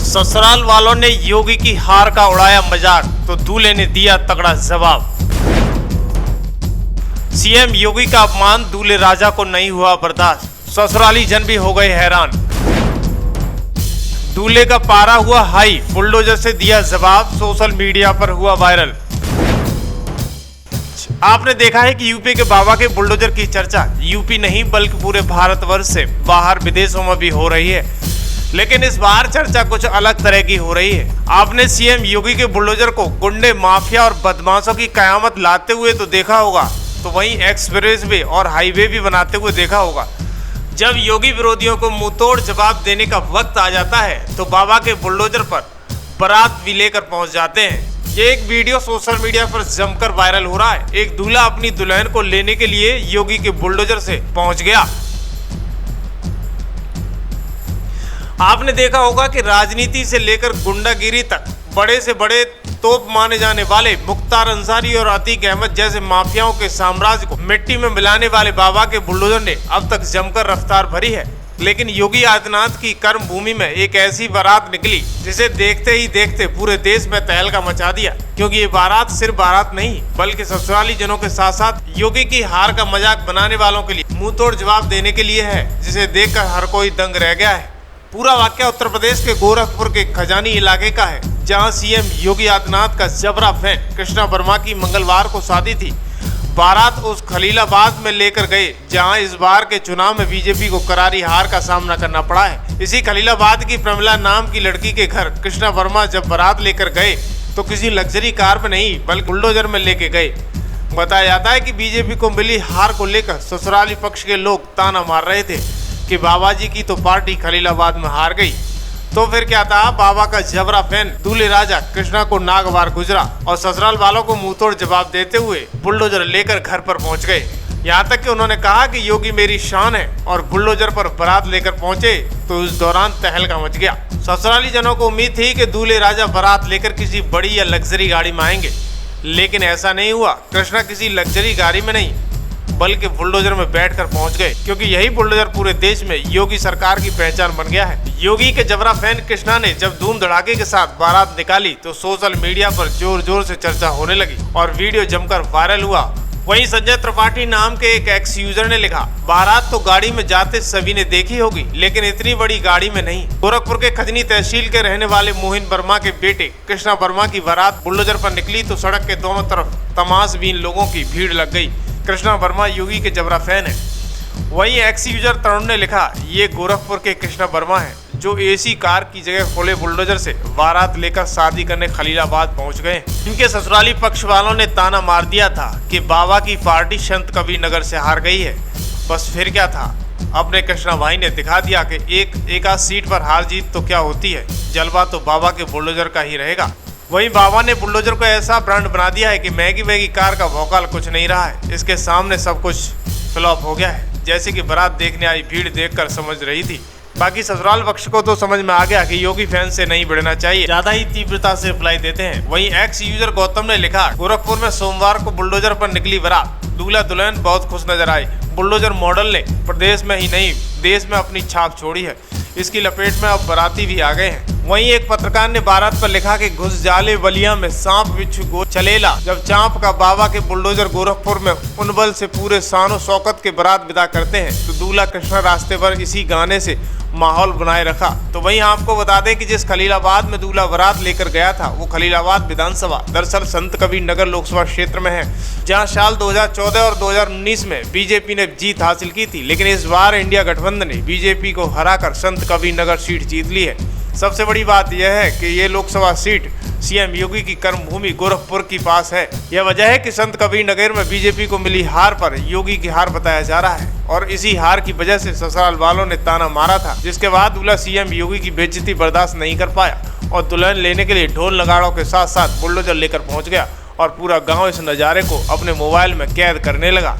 ससुराल वालों ने योगी की हार का उड़ाया मजाक तो दूल्हे ने दिया तगड़ा जवाब। सीएम योगी का अपमान दूल्हे राजा को नहीं हुआ बर्दाश्त, ससुराली जन भी हो गए हैरान। दूल्हे का पारा हुआ हाई, बुलडोजर से दिया जवाब, सोशल मीडिया पर हुआ वायरल। आपने देखा है कि यूपी के बाबा के बुलडोजर की चर्चा यूपी नहीं बल्कि पूरे भारतवर्ष से बाहर विदेशों में भी हो रही है, लेकिन इस बार चर्चा कुछ अलग तरह की हो रही है। आपने सीएम योगी के बुलडोजर को गुंडे, माफिया और बदमाशों की कयामत लाते हुए तो देखा होगा, तो वहीं एक्सप्रेस वे और हाईवे भी बनाते हुए देखा होगा। जब योगी विरोधियों को मुंहतोड़ जवाब देने का वक्त आ जाता है तो बाबा के बुलडोजर पर बारात भी लेकर पहुंच जाते हैं। ये एक वीडियो सोशल मीडिया पर जमकर वायरल हो रहा है। एक दूल्हा अपनी दुल्हन को लेने के लिए योगी के बुलडोजर से पहुंच गया। आपने देखा होगा कि राजनीति से लेकर गुंडागिरी तक बड़े से बड़े तोप माने जाने वाले मुख्तार अंसारी और अतीक अहमद जैसे माफियाओं के साम्राज्य को मिट्टी में मिलाने वाले बाबा के बुलडोजर ने अब तक जमकर रफ्तार भरी है। लेकिन योगी आदित्यनाथ की कर्म भूमि में एक ऐसी बारात निकली जिसे देखते ही देखते पूरे देश में तहलका मचा दिया, क्योंकि ये बारात सिर्फ बारात नहीं बल्कि ससुराली जनों के साथ साथ योगी की हार का मजाक बनाने वालों के लिए मुंहतोड़ जवाब देने के लिए है, जिसे देखकर हर कोई दंग रह गया है। पूरा वाकया उत्तर प्रदेश के गोरखपुर के खजानी इलाके का है, जहां सीएम योगी आदित्यनाथ का जबरा फैन कृष्णा वर्मा की मंगलवार को शादी थी। बारात उस खलीलाबाद में लेकर गए जहां इस बार के चुनाव में बीजेपी को करारी हार का सामना करना पड़ा है। इसी खलीलाबाद की प्रमिला नाम की लड़की के घर कृष्णा वर्मा जब बारात लेकर गए तो किसी लग्जरी कार में नहीं बल्कि बुलडोजर में लेके गए। बताया जाता है कि बीजेपी को मिली हार को लेकर ससुराली पक्ष के लोग ताना मार रहे थे कि बाबा जी की तो पार्टी खलीलाबाद में हार गई। तो फिर क्या था, बाबा का जबरा फैन दूल्हे राजा कृष्णा को नागवार गुजरा और ससुराल वालों को मुंहतोड़ जवाब देते हुए बुलडोजर लेकर घर पर पहुंच गए। यहाँ तक कि उन्होंने कहा कि योगी मेरी शान है और बुलडोजर पर बारात लेकर पहुंचे तो उस दौरान तहलका मच गया। ससुराली जनों को उम्मीद थी कि दूल्हे राजा बारात लेकर किसी बड़ी या लग्जरी गाड़ी में आएंगे, लेकिन ऐसा नहीं हुआ। कृष्णा किसी लग्जरी गाड़ी में नहीं बल्कि बुलडोजर में बैठकर पहुंच गए, क्योंकि यही बुलडोजर पूरे देश में योगी सरकार की पहचान बन गया है। योगी के जबरा फैन कृष्णा ने जब धूम धड़ाके के साथ बारात निकाली तो सोशल मीडिया पर जोर जोर से चर्चा होने लगी और वीडियो जमकर वायरल हुआ। वहीं संजय त्रिपाठी नाम के एक एक्स यूजर ने लिखा, बारात तो गाड़ी में जाते सभी ने देखी होगी, लेकिन इतनी बड़ी गाड़ी में नहीं। गोरखपुर के खजनी तहसील के रहने वाले मोहिन वर्मा के बेटे कृष्णा वर्मा की बारात बुलडोजर पर निकली तो सड़क के दोनों तरफ तमाशबीन लोगों की भीड़ लग गई। कृष्णा वर्मा योगी के जबरा फैन है। वहीं एक्स यूजर तरुण ने लिखा, ये गोरखपुर के कृष्णा वर्मा हैं जो एसी कार की जगह खोले बुलडोजर से बारात लेकर शादी करने खलीलाबाद पहुंच गए। इनके ससुराली पक्ष वालों ने ताना मार दिया था कि बाबा की पार्टी संत कबीर नगर से हार गई है। बस फिर क्या था, अपने कृष्णा भाई ने दिखा दिया कि एक आध सीट पर हार जीत तो क्या होती है, जलवा तो बाबा के बुलडोजर का ही रहेगा। वहीं बाबा ने बुलडोजर को ऐसा ब्रांड बना दिया है कि मैगी कार का भौकाल कुछ नहीं रहा है, इसके सामने सब कुछ फ्लॉप हो गया है, जैसे कि बारात देखने आई भीड़ देखकर समझ रही थी। बाकी ससुराल पक्ष को तो समझ में आ गया कि योगी फैन से नहीं भिड़ना चाहिए, ज्यादा ही तीव्रता से रिप्लाई देते हैं। वहीं एक्स यूजर गौतम ने लिखा, गोरखपुर में सोमवार को बुलडोजर पर निकली बारात, दूल्हा दुल्हन बहुत खुश नजर आए। बुलडोजर मॉडल ने प्रदेश में ही नहीं देश में अपनी छाप छोड़ी है, इसकी लपेट में अब बाराती भी आ गए हैं। वहीं एक पत्रकार ने बारात पर लिखा कि घुस जाले बलिया में सांप बिच्छू गो चलेला, जब चांप का बाबा के बुलडोजर गोरखपुर में उनबल से पूरे शानो शौकत के बारात विदा करते हैं तो दूल्हा कृष्णा रास्ते पर इसी गाने से माहौल बनाए रखा। तो वहीं आपको बता दें कि जिस खलीलाबाद में दूल्हा बारात लेकर गया था वो खलीलाबाद विधानसभा दरअसल संत कबीर नगर लोकसभा क्षेत्र में है, जहां साल 2014 और 2019 में बीजेपी ने जीत हासिल की थी, लेकिन इस बार इंडिया गठबंधन ने बीजेपी को हराकर संत कबीर नगर सीट जीत ली है। सबसे बड़ी बात यह है कि ये लोकसभा सीट सीएम योगी की कर्मभूमि गोरखपुर की पास है। यह वजह है कि संत कबीर नगर में बीजेपी को मिली हार पर योगी की हार बताया जा रहा है और इसी हार की वजह से ससुराल वालों ने ताना मारा था, जिसके बाद दूल्हा सीएम योगी की बेइज्जती बर्दाश्त नहीं कर पाया और दुल्हन लेने के लिए ढोल नगाड़ों के साथ साथ बुलडोजर लेकर पहुंच गया और पूरा गाँव इस नज़ारे को अपने मोबाइल में कैद करने लगा।